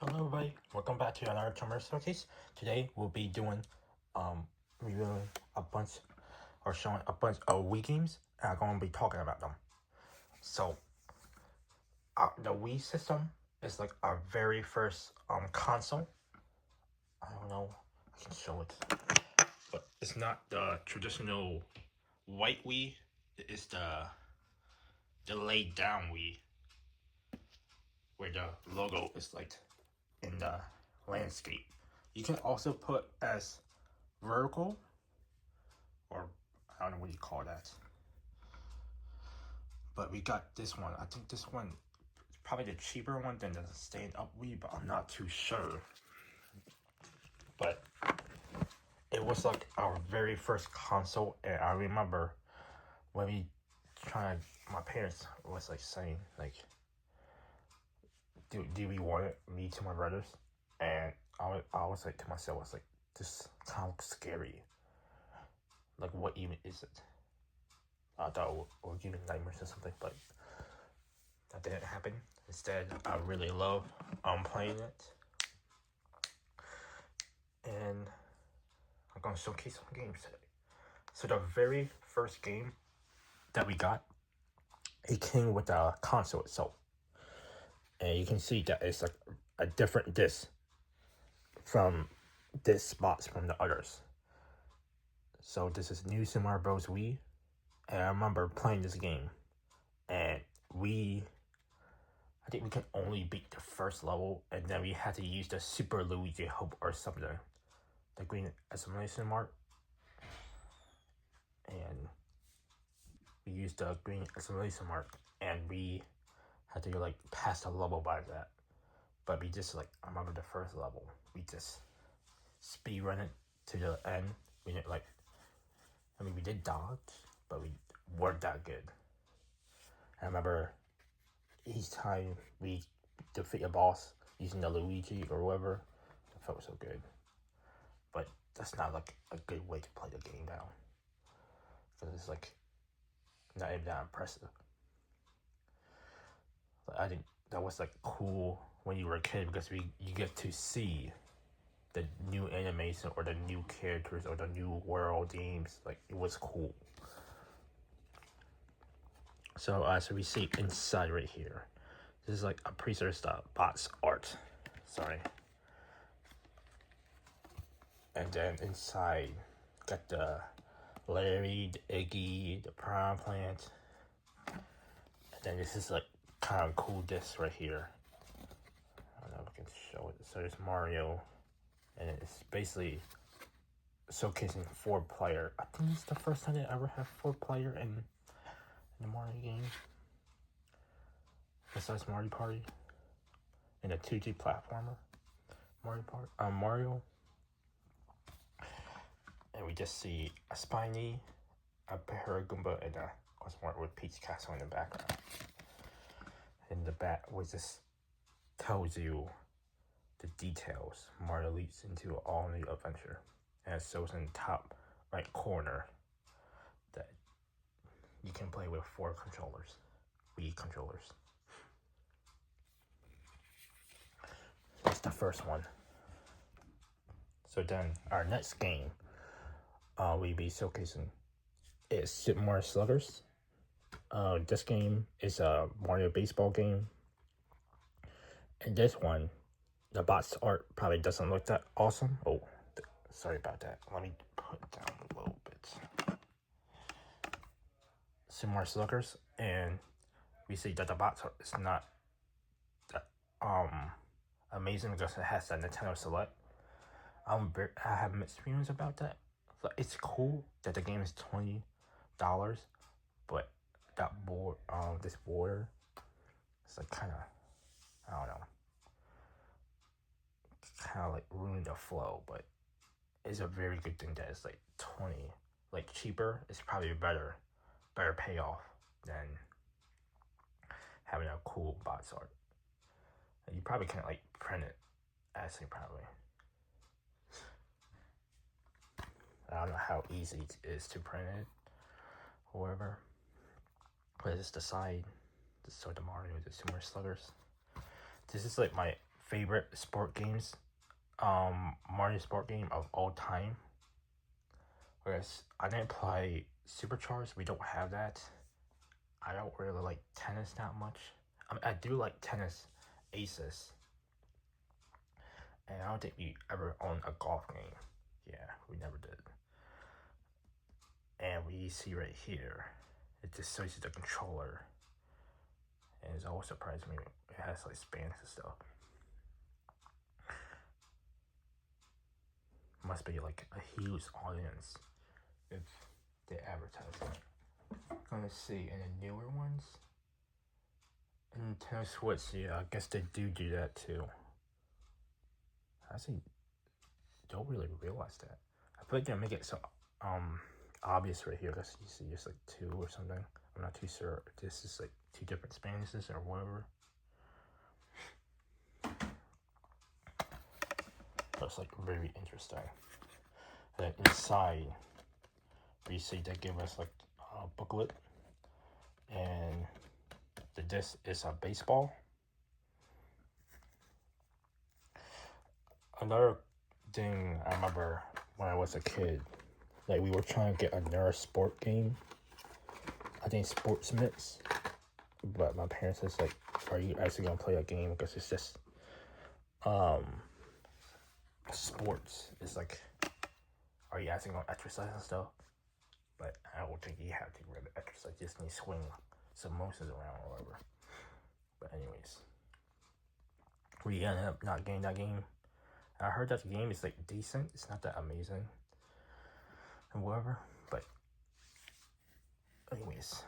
Hello everybody, welcome back to another Charmander showcase. Today we'll be doing reviewing a bunch or showing a bunch of Wii games and I'm going to be talking about them. So the Wii system is like our very first console. I don't know, I can show it, but it's not the traditional white Wii. It's the laid down Wii where the logo is like in the landscape. You can also put as vertical, or I don't know what you call that. But we got this one. I think this one is probably the cheaper one than the stand up Wii, but I'm not too sure. But it was like our very first console, and I remember when we my parents was like saying like, do we want it? Me to my brothers, and I was like to myself, I was like, this kind of looks scary. Like, what even is it? I thought it would give me nightmares or something, but that didn't happen. Instead, I really love playing it, and I'm gonna showcase some games today. So the very first game that we got, it came with the console itself, and you can see that it's like a different disc from this spots from the others. So this is New Super Mario Bros. Wii, and I remember playing this game, and I think we can only beat the first level, and then we had to use the Super Luigi Hope or something, the green exclamation mark, and we used the green exclamation mark, and we had to like pass the level by that. But we just like, I remember the first level, we just speed run it to the end. We didn't like, I mean we did dodge, but we weren't that good. I remember each time we defeat a boss using the Luigi or whatever, it felt so good. But that's not like a good way to play the game now, because it's like not even that impressive. Like, I think that was like cool when you were a kid because you get to see the new animation or the new characters or the new world games. Like, it was cool. So so we see inside right here, this is like a precursor to bots art. Sorry. And then inside, got the Larry, the Iggy, the Prime Plant. And then this is like kind of cool disc right here. I don't know if I can show it. So there's Mario, and it's basically showcasing 4-player. I think it's the first time they ever have 4-player in the Mario game, besides Mario Party, and a 2D platformer. Mario. And we just see a Spiny, a Paragoomba, and a Cosmore with Peach Castle in the background. And the back was just tells you the details. Mario leaps into an all-new adventure, and it shows in the top right corner that you can play with 4 controllers, Wii controllers. That's the first one. So then our next game we'll be showcasing is Super Mario Sluggers. This game is a Mario baseball game. And this one, the box art probably doesn't look that awesome. Oh, sorry about that. Let me put it down a little bit. Super Mario Sluggers, and we see that the box art is not that amazing because it has that Nintendo Select. I have mixed feelings about that. Like, it's cool that the game is $20, but that board, this border, it's like kind of, I don't know, kind of like ruined the flow. But it's a very good thing that it's like 20, like cheaper. It's probably better payoff than having a cool box art. And you probably can't like print it, actually, probably. I don't know how easy it is to print it, or whatever. But it's the side, so the Mario, the Super Sluggers. This is like my favorite sport games, Mario sport game of all time. Whereas I didn't play Supercharged, we don't have that. I don't really like tennis that much. I mean, I do like tennis aces. And I don't think we ever owned a golf game. Yeah, we never did. And we see right here, it just shows you the controller. And it's always surprised me, it has like Spanish and stuff. Must be like a huge audience if they advertise it. Gonna see in the newer ones. Nintendo Switch, yeah, I guess they do that too. I actually don't really realize that. I feel like they make it so obvious right here because you see it's like 2 or something. I'm not too sure if this is like 2 different Spanishes or whatever. But it's like very interesting. And then inside, we see they give us like a booklet, and the disc is a baseball. Another thing I remember when I was a kid, like we were trying to get another sport game. I think Sports Mix, but my parents was like, "Are you actually gonna play a game? Because it's just sports. It's like, are you actually gonna exercise and stuff?" But I don't think you have to really exercise. You just need to swing some motions around or whatever. But anyways, we ended up not getting that game. I heard that the game is like decent. It's not that amazing and whatever. But anyways,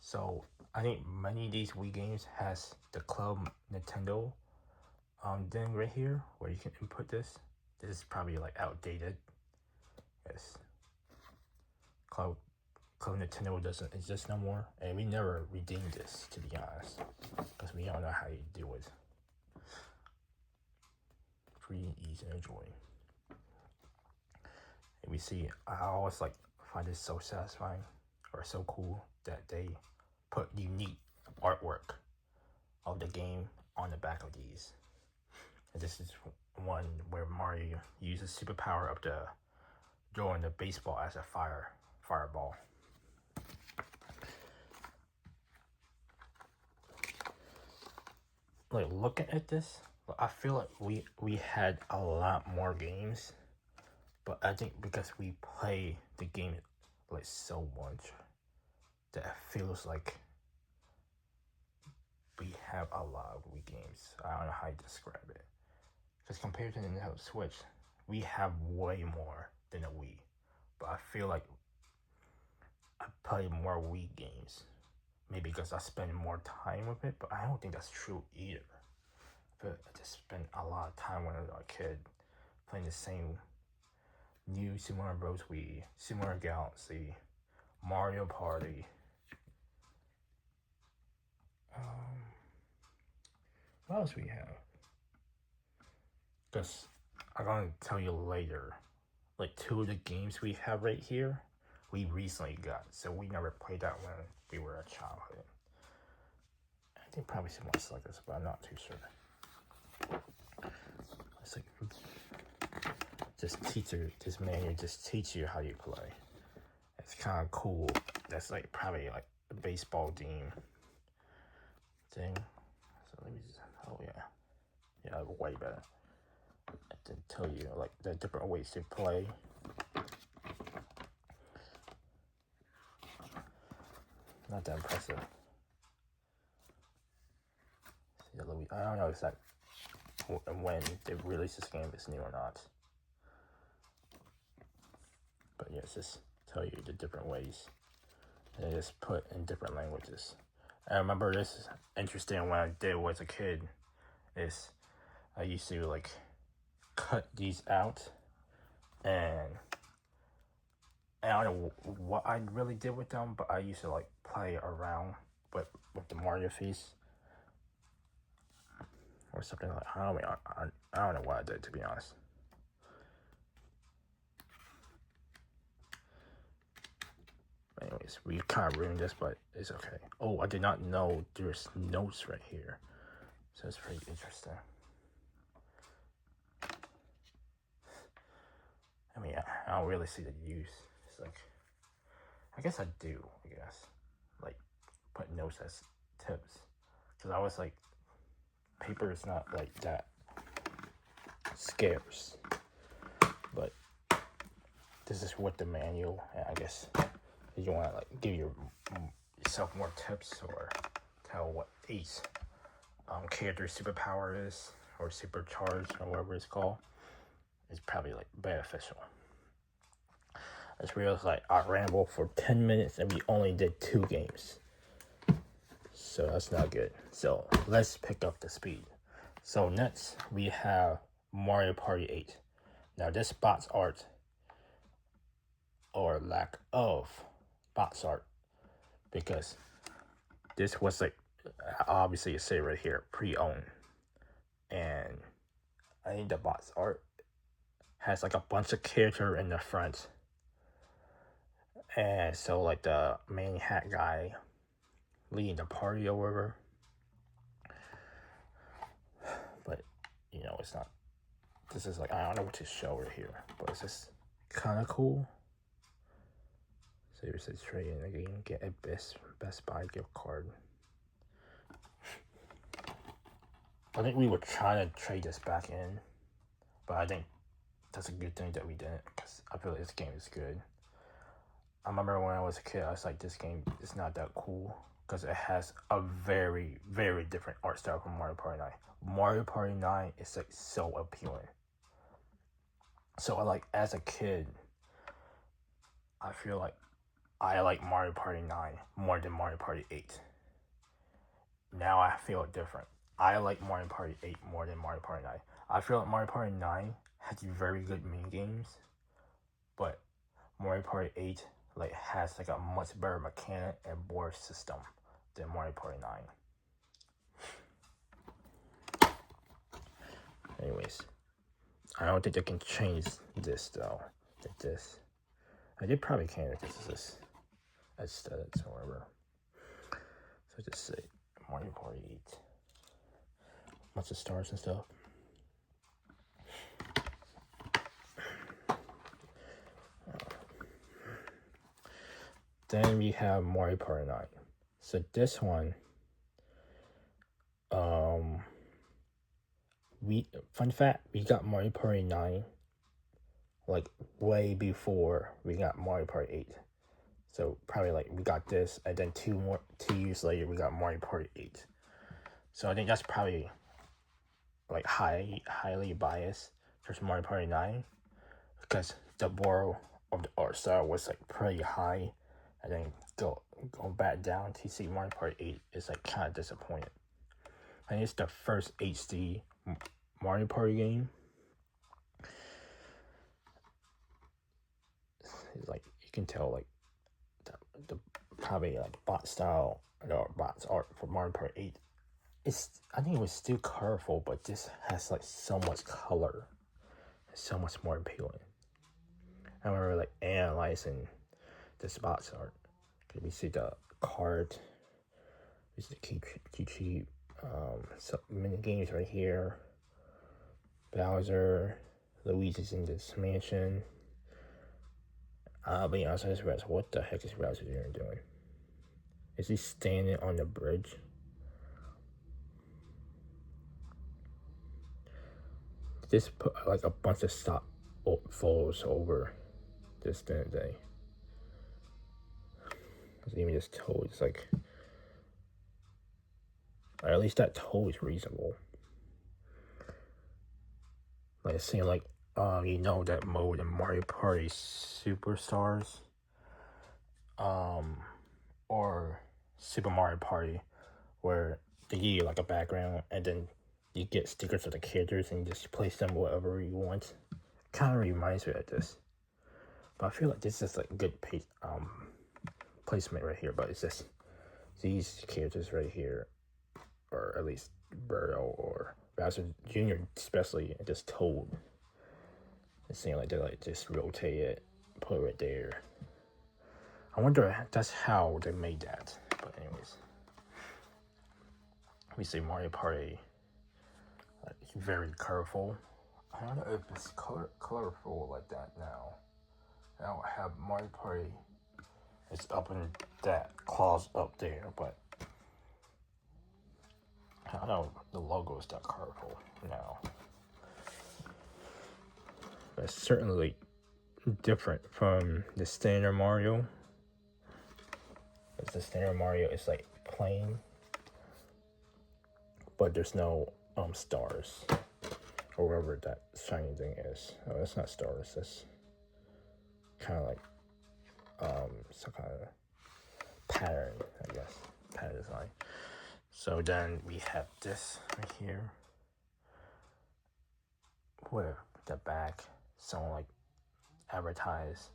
so I think many of these Wii games has the Club Nintendo thing right here where you can input this. This is probably like outdated. Yes. Club Nintendo doesn't exist no more, and we never redeemed this, to be honest, because we don't know how you do it. Free, easy, and enjoy. And we see, I always like find it so satisfying or so cool that they put unique artwork of the game on the back of these. And this is one where Mario uses superpower of the throwing the baseball as a fireball. Like looking at this, I feel like we had a lot more games, but I think because we play the game like so much that it feels like we have a lot of Wii games. I don't know how to describe it. Because compared to the Nintendo Switch, we have way more than a Wii. But I feel like I play more Wii games. Maybe because I spend more time with it, but I don't think that's true either. I feel like I just spent a lot of time when I was a kid playing the same new Super Mario Bros. Wii, Super Mario Galaxy, Mario Party. What else we have? Because I'm going to tell you later, like 2 of the games we have right here, we recently got. So we never played that when we were a childhood. I think probably some more Sluggers, but I'm not too sure. It's like, this manual just teach you how you play. It's kind of cool. That's like probably like a baseball team thing. So let me just, oh yeah, way better. I didn't tell you like the different ways to play. Not that impressive. I don't know exactly when they release this game, if it's new or not. But yeah, it's just tell you the different ways. And they just put in different languages. I remember this is interesting when I did was a kid. Is I used to like cut these out, and I don't know what I really did with them, but I used to like play around with the Mario face or something like. I don't know what I did, to be honest. Anyways, we kind of ruined this, but it's okay. Oh, I did not know there's notes right here. So it's pretty interesting. I mean, I don't really see the use. It's like, I guess I do, I guess. Like, put notes as tips. Because I was like, paper is not like that scarce. But this is what the manual, and I guess you want to like give yourself more tips or tell what each character superpower is, or supercharged, or whatever it's called. It's probably like beneficial. I just realized like I rambled for 10 minutes and we only did 2 games. So that's not good. So let's pick up the speed. So next we have Mario Party 8. Now this box art, or lack of box art, because this was like, obviously it say right here, pre-owned. And I think the box art has like a bunch of character in the front. And so like the main hat guy leading the party or whatever. But you know, it's not, this is like, I don't know what to show right here, but it's just kind of cool. So it says trade in the game, get a Best Buy gift card. I think we were trying to trade this back in, but I think that's a good thing that we didn't, because I feel like this game is good. I remember when I was a kid, I was like, this game is not that cool, because it has a very, very different art style from Mario Party 9. Mario Party 9 is like so appealing. So I like, as a kid, I feel like I like Mario Party 9 more than Mario Party 8. Now I feel different. I like Mario Party 8 more than Mario Party 9. I feel like Mario Party 9 has very good mini games, but Mario Party 8 like has like a much better mechanic and board system than Mario Party 9. Anyways, I don't think they can change this though. Like this, they probably can if this is aesthetics or whatever. So just say Mario Party 8. Bunch of stars and stuff. Then we have Mario Party 9. So this one, fun fact, we got Mario Party 9 like way before we got Mario Party 8. So probably like we got this, and then 2 years later we got Mario Party 8. So I think that's probably like highly biased towards Mario Party 9, because the bar of the art style was like pretty high, and then going back down to see Mario Party 8 is like kind of disappointed. I think it's the first HD Mario Party game. It's like, you can tell like the probably like bot style or bots art for Mario Party 8. I think it was still colorful, but this has like so much color. It's so much more appealing. I remember like analyzing this box art. We see the card, we see the key some mini games right here. Bowser, Luigi's in this mansion. I'll be honest, I just realized, what the heck is Bowser doing? Is he standing on the bridge? Just put like a bunch of stock photos over this day. Because even this toe is like, or at least that toe is reasonable. Like, it seems like, you know that mode in Mario Party Superstars, or Super Mario Party, where they give you like a background and then you get stickers of the characters and you just place them wherever you want. Kind of reminds me of this, but I feel like this is like good placement right here. But it's just these characters right here, or at least Burrow or Bowser Jr. especially, and just Toad. It seems like they like just rotate it, put it right there. I wonder if that's how they made that. But anyways, we see Mario Party very colorful. I don't know if it's colorful like that now. I don't have Mario Party. It's up in that clause up there, but I don't know the logo is that colorful now. But it's certainly different from the standard Mario. Because the standard Mario is like plain, but there's no stars or whatever that shiny thing is. Oh, that's not stars. That's kind of like some kind of pattern, I guess, pattern design. So then we have this right here. Where the back, someone like advertise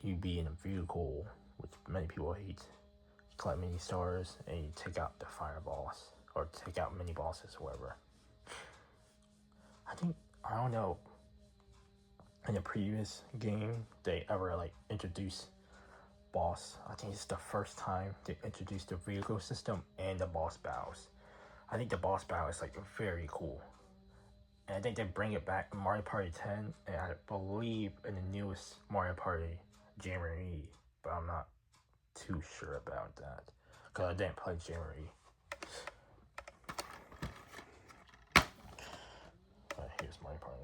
you be in a vehicle, which many people hate. You collect mini stars and you take out the fireballs or take out mini bosses, or whatever. I don't know. In the previous game, they ever like introduced boss. I think it's the first time they introduced the vehicle system and the boss battles. I think the boss battle is like very cool. And I think they bring it back in Mario Party 10, and I believe in the newest Mario Party Jamboree, but I'm not too sure about that because I didn't play Jamboree. Here's Mario Party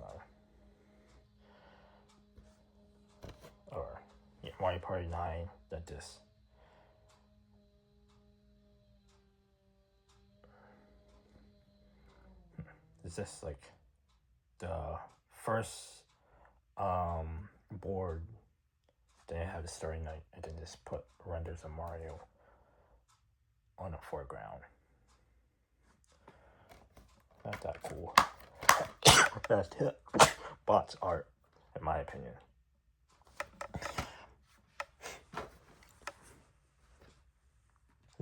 9. Or, yeah, Mario Party 9, that this. Is this like the first board? They have the story night and then just put renders of Mario on the foreground. Not that cool. That's bots art, in my opinion.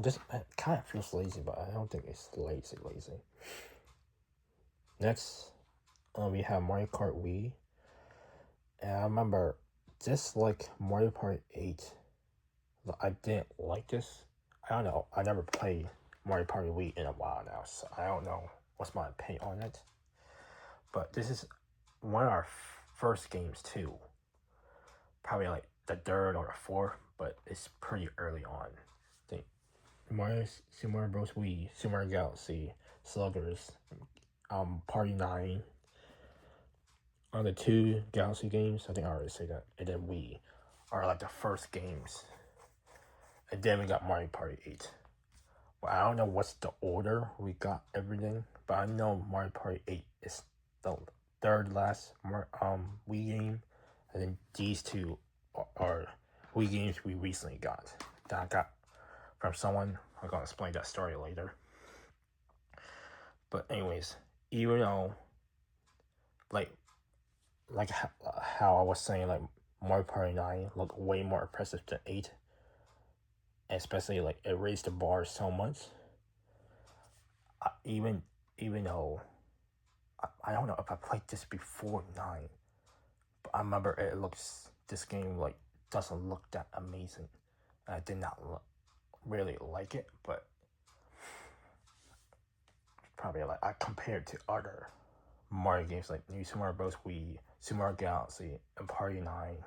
Just it kind of feels lazy, but I don't think it's lazy. Next, we have Mario Kart Wii, and I remember just like Mario Party 8, I didn't like this. I don't know. I never played Mario Party Wii in a while now, so I don't know what's my opinion on it. But this is one of our first games too. Probably like the third or the fourth, but it's pretty early on. I think Super Mario Bros. Wii, Super Mario Galaxy, Sluggers, Party 9. On the two Galaxy games, I think I already said that, and then Wii are like the first games. And then we got Mario Party 8. Well, I don't know what's the order we got everything, but I know Mario Party 8 is the third last Wii game, and then these two are Wii games we recently got that I got from someone. I'm gonna explain that story later. But anyways, even though like how I was saying, like Mario Party 9 looked way more impressive than 8, especially like it raised the bar so much. Even though I don't know if I played this before 9, but I remember this game like doesn't look that amazing. I did not really like it, but probably like I compared to other Mario games like New Super Mario Bros. Wii, Super Mario Galaxy, and Party 9,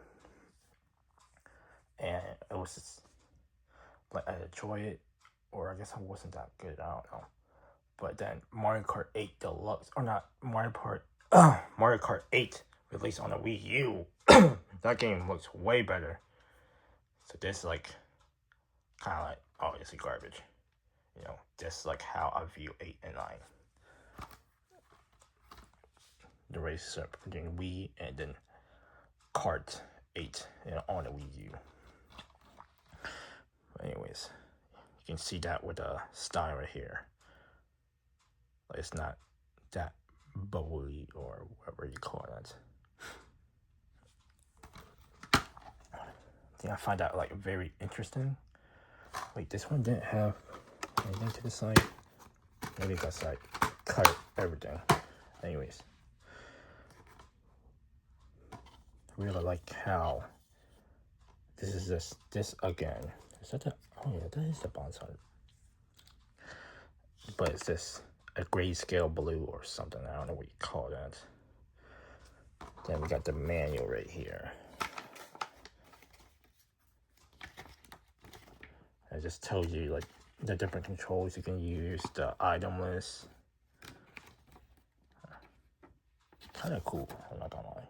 and it was just like I enjoyed it, or I guess I wasn't that good. I don't know. But then Mario Kart 8 Deluxe, or not Mario Kart 8 released on the Wii U. That game looks way better. So this like kind of like obviously garbage. You know, just like how I view 8 and 9. The race between Wii and then Kart 8 on the Wii U. But anyways, you can see that with the style right here. Like it's not that bubbly or whatever you call it. I find that like very interesting. Wait, this one didn't have anything to the side. Maybe because I cut everything. Anyways, I really like how this is this again. Is that the? Oh yeah, that is the bonsai. But it's this a grayscale blue or something. I don't know what you call that. Then we got the manual right here. It just tells you like the different controls you can use, the item list. Kind of cool, I'm not gonna lie.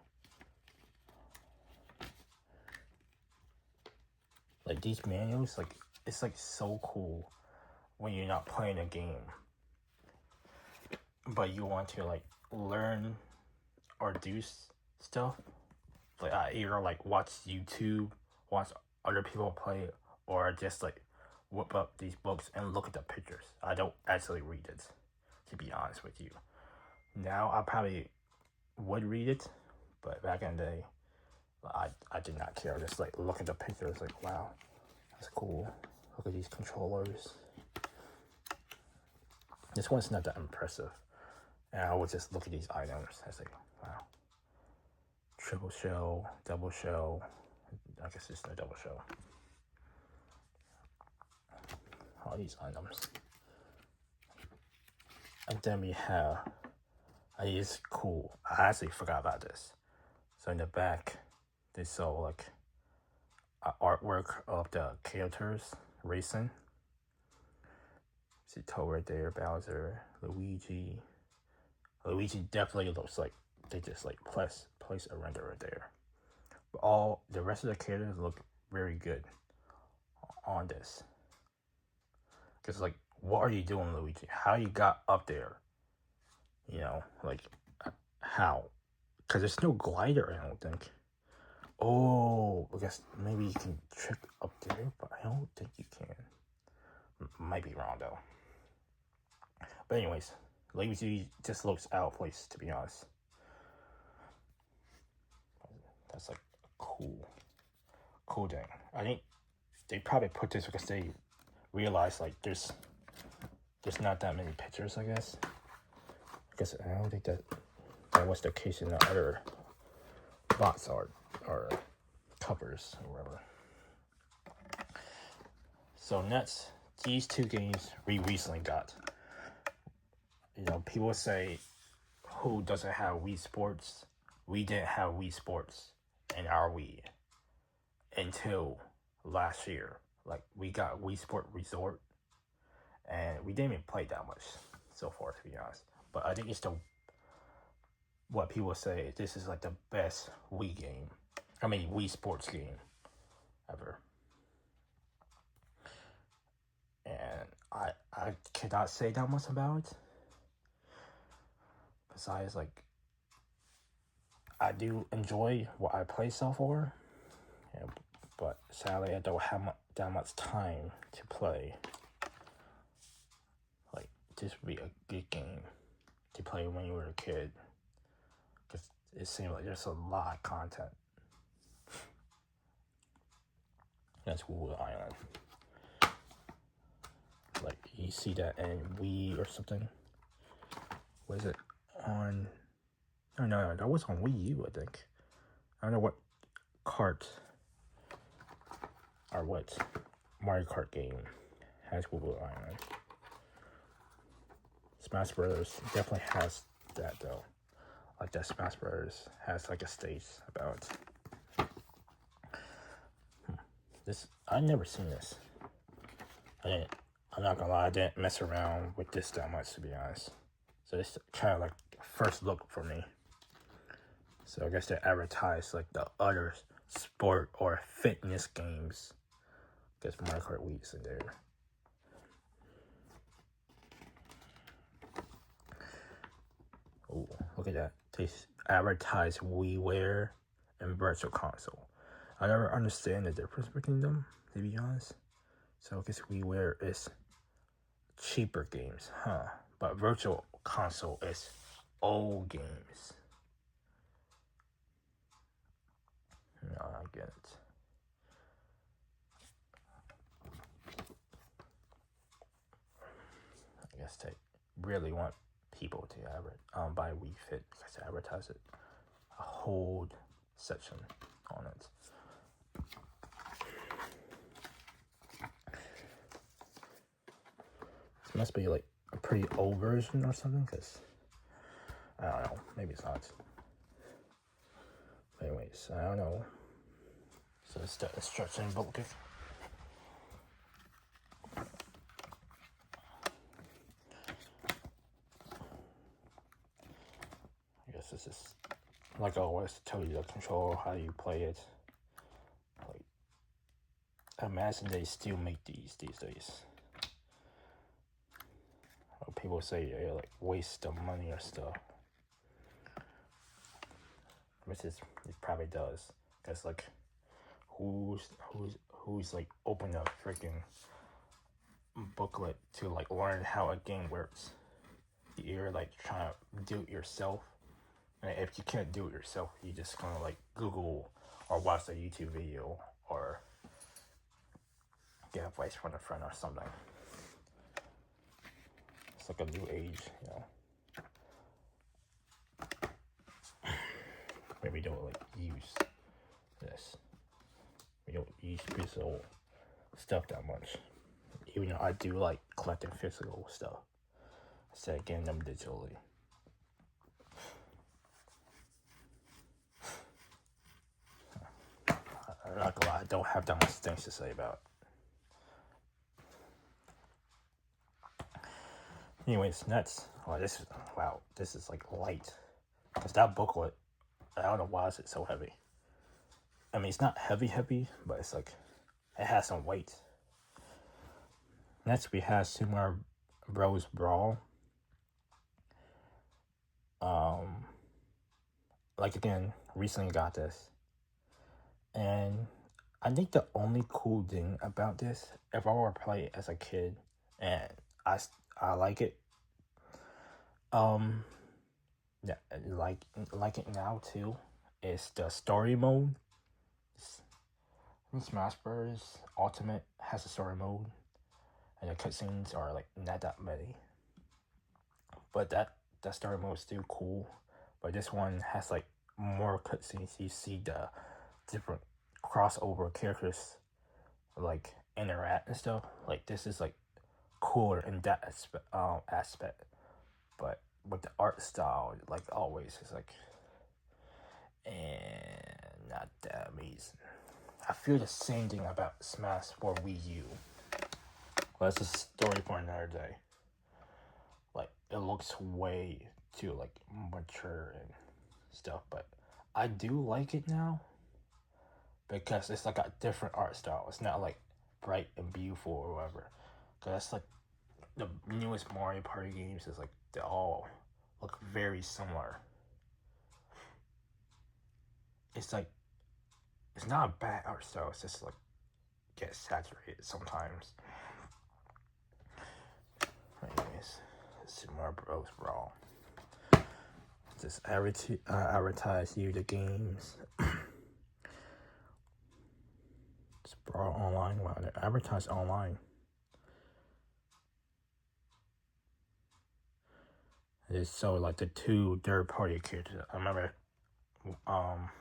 Like these manuals, like it's like so cool when you're not playing a game, but you want to like learn or do stuff. Like I either like watch YouTube, watch other people play, or just like whip up these books and look at the pictures. I don't actually read it, to be honest with you. Now I probably would read it, but back in the day, I did not care. Just like look at the pictures, like wow, that's cool. Look at these controllers. This one's not that impressive. And I would just look at these items. I was like, wow. Triple shell, double shell. I guess it's a double shell. All these items. And then we have, it's cool. I actually forgot about this. So in the back, they saw like artwork of the characters racing. See Toad right there, Bowser, Luigi. Luigi definitely looks like they just like place a render right there. But all the rest of the characters look very good on this. Cause like, what are you doing, Luigi? How you got up there? You know, like how? Cause there's no glider, I don't think. Oh, I guess maybe you can trick up there, but I don't think you can. Might be wrong though. But anyways, Luigi just looks out of place, to be honest. That's like a cool thing. I think they probably put this because they realized like there's not that many pictures, I guess. I guess I don't think that was the case in the other box art or covers or whatever. So next, these two games we recently got. You know, people say, who doesn't have Wii Sports? We didn't have Wii Sports in our Wii until last year. Like, we got Wii Sports Resort, and we didn't even play that much so far, to be honest. But I think it's what people say, this is like the best Wii game. I mean, Wii Sports game ever. And I cannot say that much about it. Besides, like, I do enjoy what I play so far, yeah, but sadly I don't have that much time to play. Like, this would be a good game to play when you were a kid, because it seems like there's a lot of content. That's Wood Island. Like, you see that in Wii or something. What is it? No, that was on Wii U, I think. I don't know what Kart or what Mario Kart game has Wood Island. Smash Brothers definitely has that though. Like that Smash Brothers has like a stage about this. I've never seen this. I'm not gonna lie, I didn't mess around with this that much, to be honest. So it's kind of like first look for me. So I guess they advertise like the other sport or fitness games. I guess Mario Kart Wii's in there. Oh, look at that. They advertise WiiWare and Virtual Console. I never understand the difference between them, to be honest. So I guess WiiWare is cheaper games, huh? But Virtual Console is old games. No, I get it. I guess they really want people to buy Wii Fit because they advertise it. A whole section on it. This must be like a pretty old version or something, because I don't know, maybe it's not. Anyways, I don't know. So it's the instruction book. I guess this is, like I always tell you, the control, how you play it. Like, I imagine they still make these days. Well, people say they like waste of money or stuff, which is, it probably does. Cause like, who's like open a freaking booklet to like learn how a game works? You're like trying to do it yourself, and if you can't do it yourself, you just gonna like Google or watch a YouTube video or get advice from a friend or something. It's like a new age, you know. Maybe don't like use this. We don't use physical stuff that much, even though I do like collecting physical stuff instead of getting them digitally. I'm not gonna lie, I don't have that much things to say about it. Anyways, next. Oh, this is like light. Cause that booklet, I don't know why is it so heavy. I mean, it's not heavy, but it's like, it has some weight. Next, we have Super Bros. Brawl. Like again, recently got this. And I think the only cool thing about this, if I were to play it as a kid, and I like it, yeah, like it now too, is the story mode. Smash Bros. Ultimate has a story mode, and the cutscenes are like not that many. But that story mode is still cool. But this one has like more cutscenes. You see the different crossover characters like interact and stuff. Like this is like cooler in that aspect. But with the art style, like always, it's like, and not that amazing. I feel the same thing about Smash for Wii U. Well, that's a story for another day. Like, it looks way too, like, mature and stuff, but I do like it now because it's like a different art style. It's not like bright and beautiful or whatever. Because that's like the newest Mario Party games is like they all look very similar. It's like, it's not a bad art style, it's just like gets saturated sometimes. Anyways, Super Bros. Brawl. Just advertise you the games. It's Brawl online. Wow, they advertise online. It's so like the two third-party characters. I remember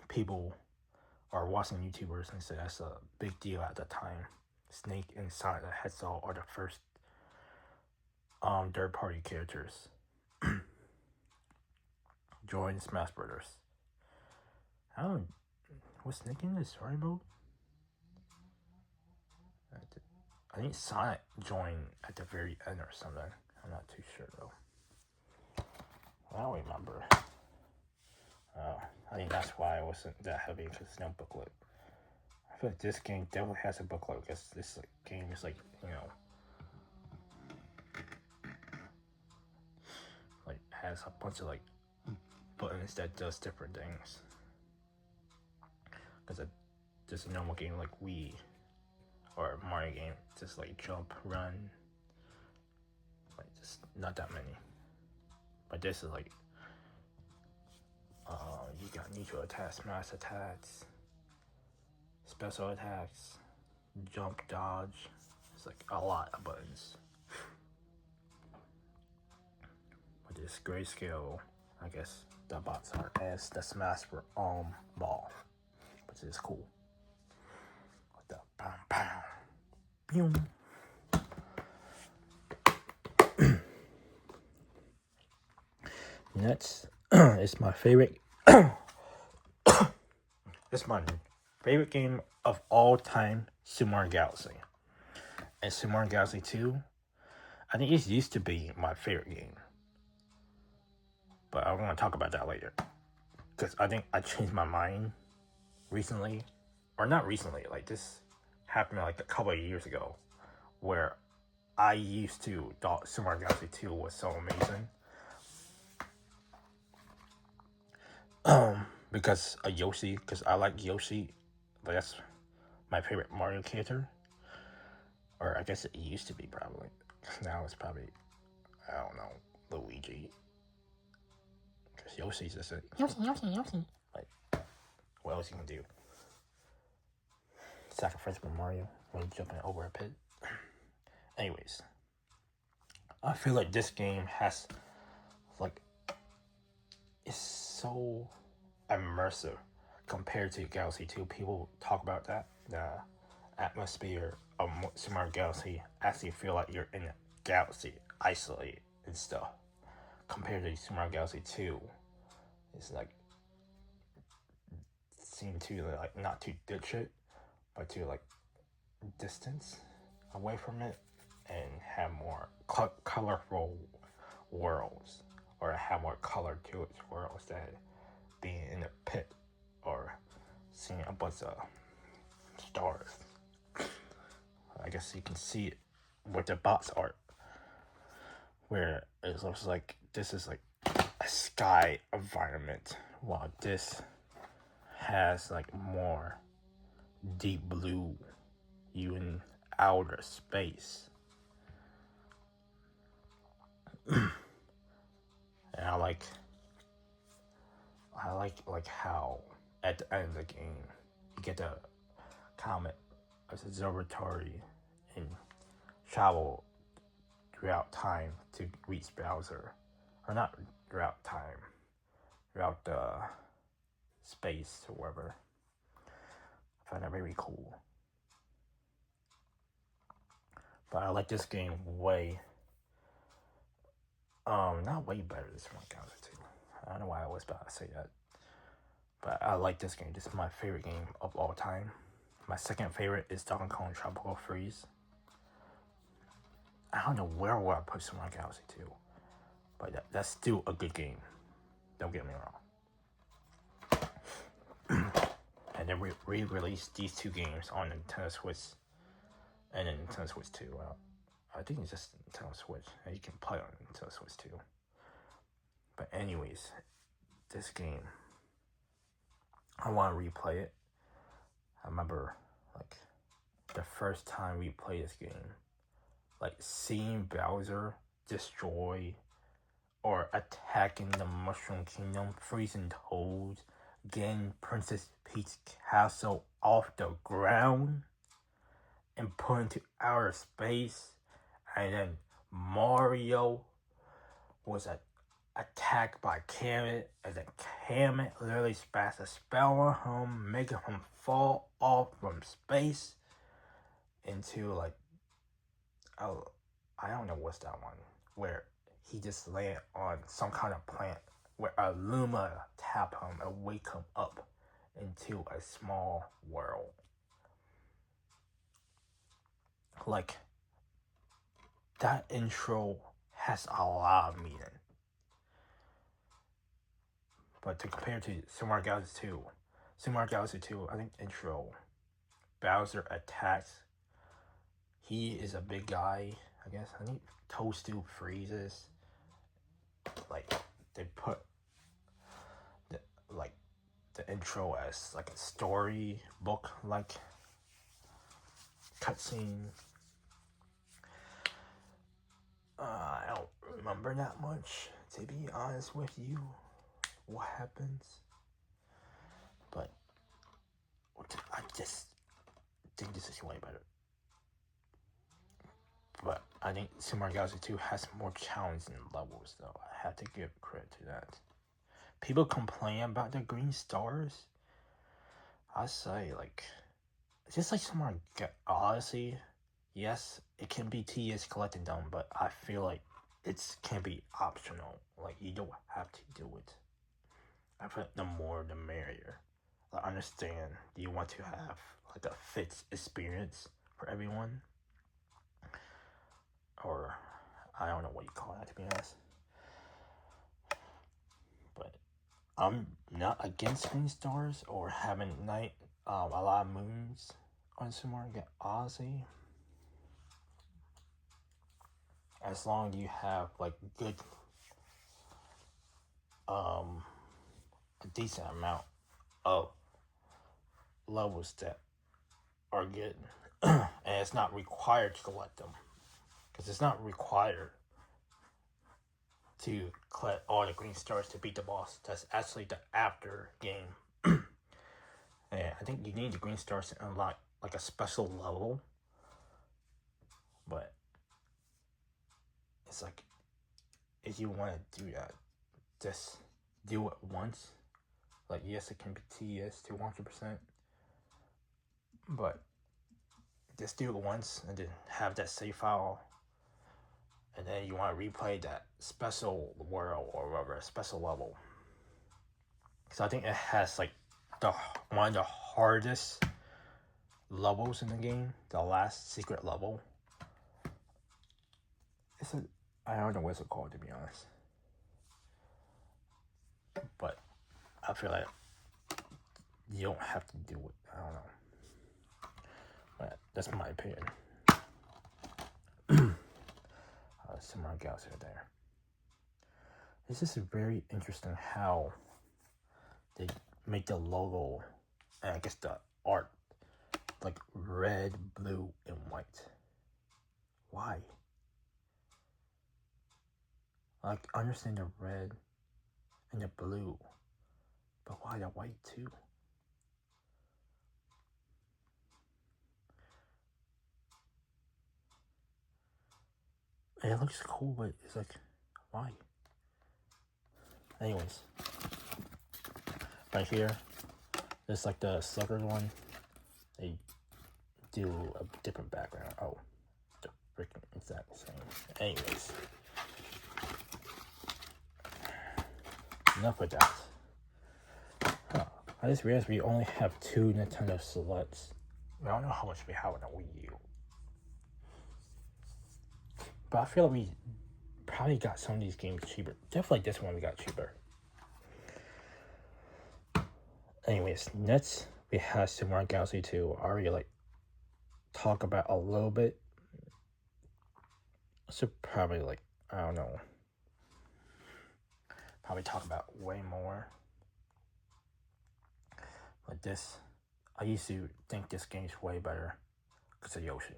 people are watching YouTubers and say that's a big deal at the time. Snake and Sonic the Hedgehog are the first third-party characters. Join Smash Brothers. I don't. Was Snake in the story mode? I think Sonic joined at the very end or something. I'm not too sure though. I don't remember. I think that's why it wasn't that heavy, because there's no booklet. I feel like this game definitely has a booklet because this game is like, you know, like has a bunch of like buttons that does different things. Because just a normal game like Wii or Mario game, just like jump, run, like just not that many. But this is like, you got neutral attacks, smash attacks, special attacks, jump, dodge. It's like a lot of buttons. With this grayscale, I guess the bots are as the Smash for ball, which is cool. With the bam bam, boom. Next is my favorite. It's my favorite game of all time, Super Mario Galaxy. And Super Mario Galaxy 2, I think it used to be my favorite game. But I'm going to talk about that later. Because I think I changed my mind recently. Or not recently, like this happened like a couple of years ago. Where I used to thought Super Mario Galaxy 2 was so amazing. Because of Yoshi, because I like Yoshi. But that's my favorite Mario character. Or I guess it used to be probably. Now it's probably, I don't know, Luigi. Because Yoshi's just a... Yoshi. Like, what else you can do? Sacrifice for Mario when jumping over a pit. Anyways. I feel like this game has, like, it's so immersive compared to Galaxy 2. People talk about that. The atmosphere of Super Mario Galaxy actually feel like you're in a galaxy, isolated and stuff. Compared to Super Mario Galaxy 2, it's like, seem to like not to ditch it, but to like distance away from it and have more colorful worlds, or have more color to its worlds than being in a pit or seeing a bunch of stars. I guess you can see it with the box art, where it looks like this is like a sky environment, while this has like more deep blue, even outer space. And I like how at the end of the game you get to comet observatory and travel throughout time to reach Bowser, or not throughout time, throughout the space or whatever. I find that very cool. But I like this game way, not way better than Super Mario Galaxy 2. I don't know why I was about to say that. But I like this game. This is my favorite game of all time. My second favorite is Donkey Kong Tropical Freeze. I don't know where will I put Super Mario Galaxy 2. But that's still a good game. Don't get me wrong. And then we re-released these two games on Nintendo Switch and then Nintendo Switch 2. I think it's just Nintendo Switch, and you can play on Nintendo Switch 2. But anyways, this game, I want to replay it. I remember, like, the first time we played this game, like, seeing Bowser destroy or attacking the Mushroom Kingdom, freezing Toad, getting Princess Peach's castle off the ground and put into outer space, and then Mario was attacked by Kamet, and then Kamet literally cast a spell on him, making him fall off from space into, like, oh, I don't know what's that one, where he just landed on some kind of plant where a Luma tap him and wake him up into a small world. Like, that intro has a lot of meaning. But to compare to Super Mario Galaxy 2, Super Mario Galaxy 2, I think intro, Bowser attacks. He is a big guy, I guess. I think Toad still freezes. Like, they put the intro as like a story book, like cutscene. I don't remember that much, to be honest with you, what happens. But I just think this is way better. But I think Super Mario Galaxy 2 has more challenging levels, though. I have to give credit to that. People complain about the green stars. I say, like, just like Super Mario Odyssey, yes, it can be tedious collecting them, but I feel like it can be optional. Like, you don't have to do it. I think the more the merrier. I understand you want to have like a fit experience for everyone, or I don't know what you call that, to be honest. But I'm not against green stars or having a lot of moons on Super Odyssey, as long as you have like good a decent amount of levels that are good. And it's not required to collect them, because it's not required to collect all the green stars to beat the boss. That's actually the after game. And I think you need the green stars to unlock like a special level, but it's like, if you want to do that, just do it once. Like, yes, it can be tedious to 100%, but just do it once and then have that save file, and then you want to replay that special world or whatever, special level. Because I think it has like one of the hardest levels in the game, the last secret level. I don't know what it's called, to be honest, but I feel like you don't have to do it. I don't know, but that's my opinion. Samurai Gals are there. It's just very interesting how they make the logo, and I guess the art, like red, blue, and white. Why? Like, I understand the red and the blue, but why the white too? It looks cool, but it's like, why? Anyways, right here, there's like the Sluggers one. They do a different background. Oh, the freaking exact same. Anyways, enough of that. I just realized we only have 2 Nintendo Selects. I don't know how much we have on the Wii U, but I feel like we probably got some of these games cheaper. Definitely this one we got cheaper. Anyways, next we have Super Galaxy 2. I already like talk about a little bit. So probably like, I don't know, probably talk about way more. But this, I used to think this game's way better because of Yoshi.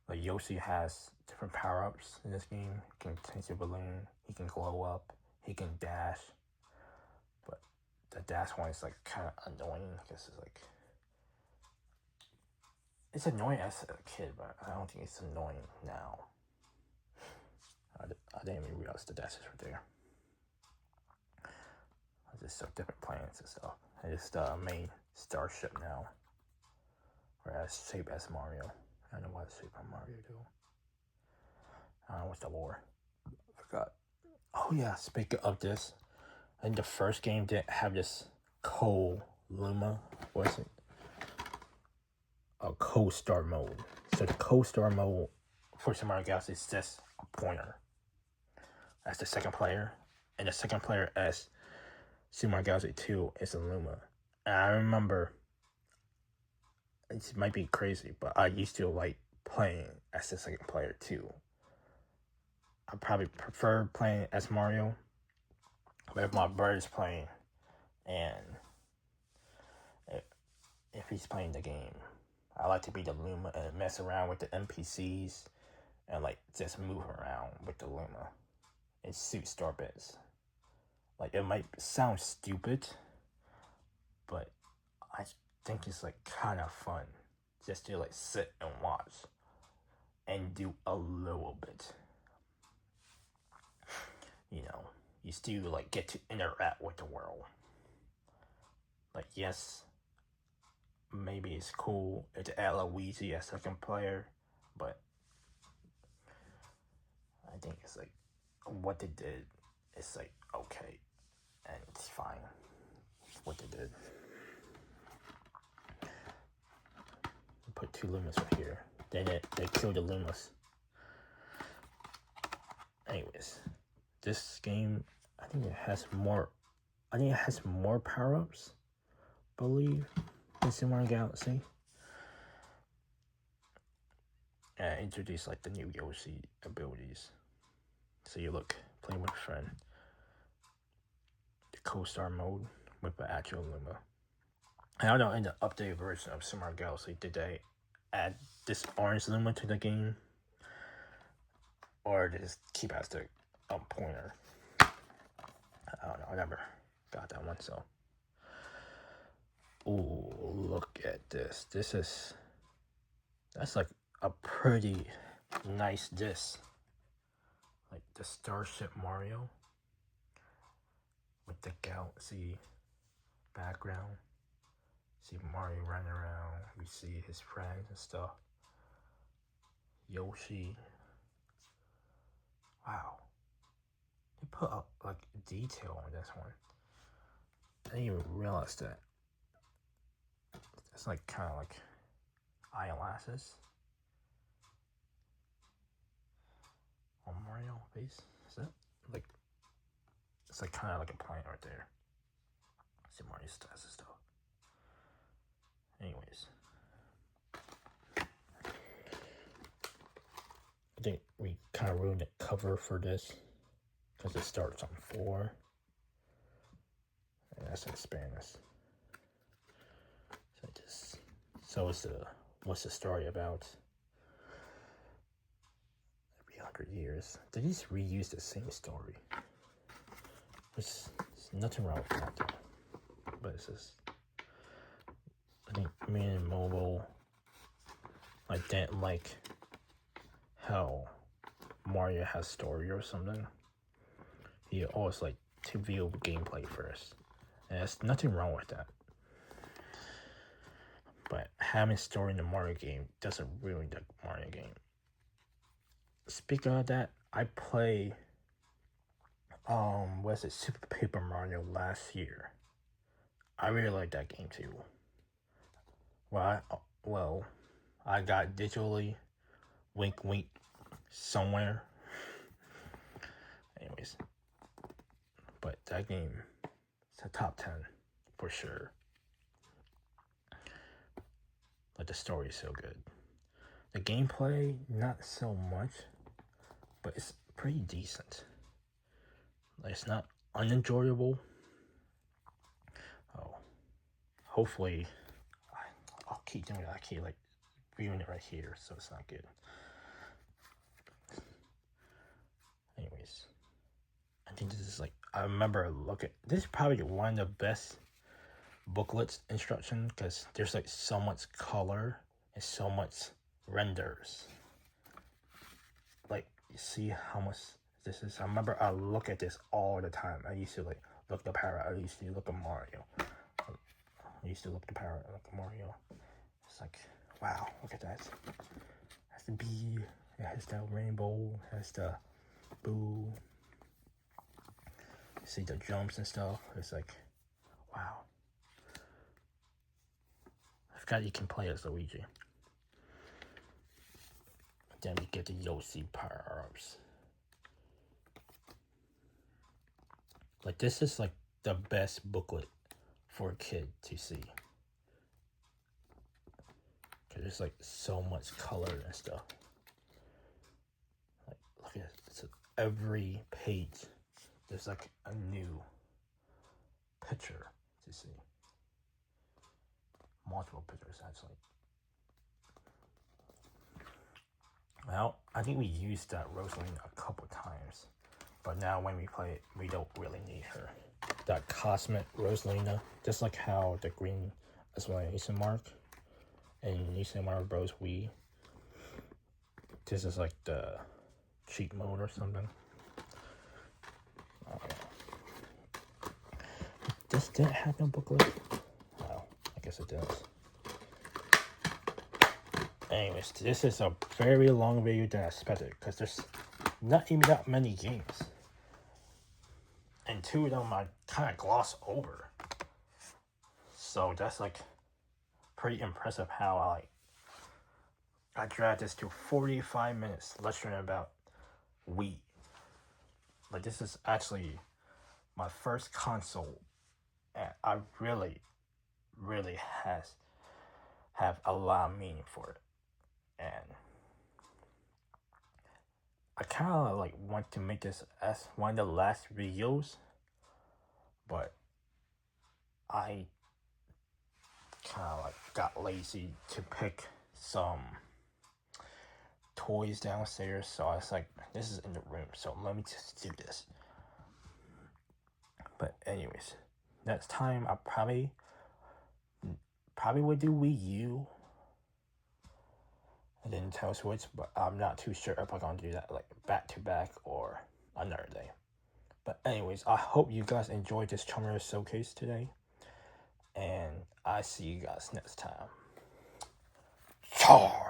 Like, Yoshi has different power-ups in this game. He can change a balloon, he can glow up, he can dash. But the dash one is like kind of annoying because it's like, it's annoying as a kid, but I don't think it's annoying now. I didn't even realize the dash is right there. Just so different planets and stuff. It's the main starship now, whereas shape as Mario. I don't know why it's shaped on Mario too. I don't know what's the lore. I forgot. Oh yeah, speaking of this, I think the first game didn't have this Luma. What is it? A co-star mode. So the co-star mode for Super Mario Galaxy is just a pointer. That's the second player, and the second player as Super Mario Galaxy 2 is a Luma. And I remember, it might be crazy, but I used to like playing as the second player too. I probably prefer playing as Mario, but if my brother's playing and if he's playing the game, I like to be the Luma and mess around with the NPCs and like just move around with the Luma and shoot star bits. Like, it might sound stupid, but I think it's like kind of fun just to like sit and watch and do a little bit. You know, you still like get to interact with the world. Like, yes, maybe it's cool to add Luigi as second player, but I think it's like what they did is like okay, and it's fine. What they did. Put 2 Lumas right here. Then they killed the Lumas. Anyways, this game, I think it has more. I think it has more power-ups, believe, in Super Galaxy. And introduce like the new Yoshi abilities. So you look, play with a friend. The co-star mode with the actual Luma. I don't know, in the updated version of Super Galaxy, did they add this orange Luma to the game? Or just keep as the pointer? I don't know, I never got that one, so. Ooh, look at this. That's like a pretty nice disc. Like the Starship Mario with the galaxy background. See Mario running around. We see his friends and stuff. Yoshi. Wow. They put up like detail on this one. I didn't even realize that. It's like kind of like eyelashes on Mario face. Is that like? It's like kind of like a plant right there. See Mario's stats and stuff. Anyways, I think we kind of ruined the cover for this because it starts on 4. And that's in Spanish. So what's the story about? Every 100 years, they just reuse the same story. There's nothing wrong with that though. But it's just, I think me and Mobile, I didn't like how Mario has story or something. He always like to view gameplay first. And there's nothing wrong with that. But having story in the Mario game doesn't ruin the Mario game. Speaking of that, I played Super Paper Mario last year. I really like that game too. Well, I got digitally, wink wink, somewhere. Anyways, but that game, it's a top 10 for sure. But the story is so good. The gameplay, not so much, but it's pretty decent. Like, it's not unenjoyable. Oh, hopefully, I'll keep doing it. I keep like viewing it right here, so it's not good. Anyways, I think this is like, I remember this is probably one of the best booklets instruction because there's like so much color and so much renders. Like, you see how much this is. I remember I look at this all the time. I used to like look at Parrot. I used to look at Mario. I used to look at Parrot. Look at Mario. It's like, wow, look at that. It has the bee. It has the rainbow. It has the boo. You see the jumps and stuff. It's like, wow. I forgot you can play as Luigi. Then we get the Yoshi power-ups. Like, this is like the best booklet for a kid to see. Cause there's like so much color and stuff. Like, look at it. It's every page. There's like a new picture to see. Multiple pictures actually. Well, I think we used that Rosalina a couple times, but now when we play it, we don't really need her. That Cosmic Rosalina, just like how the green exclamation mark and Nissan Mario Bros. Wii. This is like the cheat mode or something. This didn't have no booklet. Wow, I guess it does. Anyways, this is a very long video than I expected because there's not even that many games. And 2 of them I kind of glossed over. So that's like pretty impressive how I dragged this to 45 minutes lecturing about Wii. Like, this is actually my first console, and I really have a lot of meaning for it. And I kind of like want to make this as one of the last videos, but I kind of like got lazy to pick some toys downstairs, so I was like, this is in the room, so let me just do this. But anyways, next time I probably would do Wii U and then Nintendo Switch, but I'm not too sure if I'm gonna do that like back to back or another day. But anyways, I hope you guys enjoyed this Charmander showcase today, and I see you guys next time. Ciao.